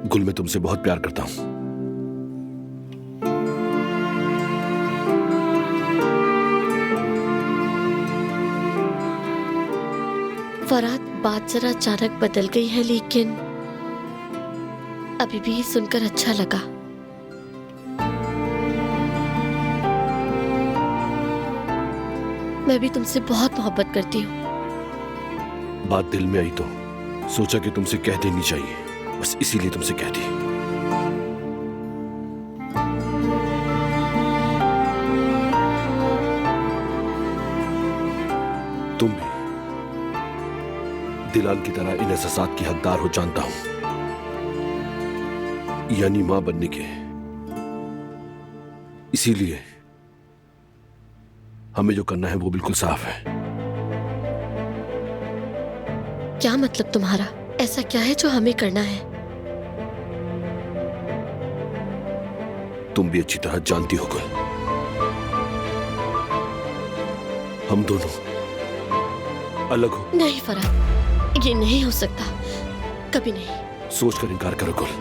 गुल, मैं तुमसे बहुत प्यार करता हूं। फरहाद, बात जरा अचानक बदल गई है, लेकिन अभी भी सुनकर अच्छा लगा। मैं भी तुमसे बहुत मोहब्बत करती हूँ। बात दिल में आई तो सोचा कि तुमसे कह देनी चाहिए, बस इसीलिए तुमसे कह दी। तुम भी दिलान की तरह इन एहसासात की हकदार हो, जानता हूं, यानी मां बनने के। इसीलिए हमें जो करना है वो बिल्कुल साफ है। क्या मतलब तुम्हारा? ऐसा क्या है जो हमें करना है? तुम भी अच्छी तरह जानती हो गुल, हम दोनों अलग हो। नहीं फरहाद, ये नहीं हो सकता, कभी नहीं। सोच कर इनकार करो गुल।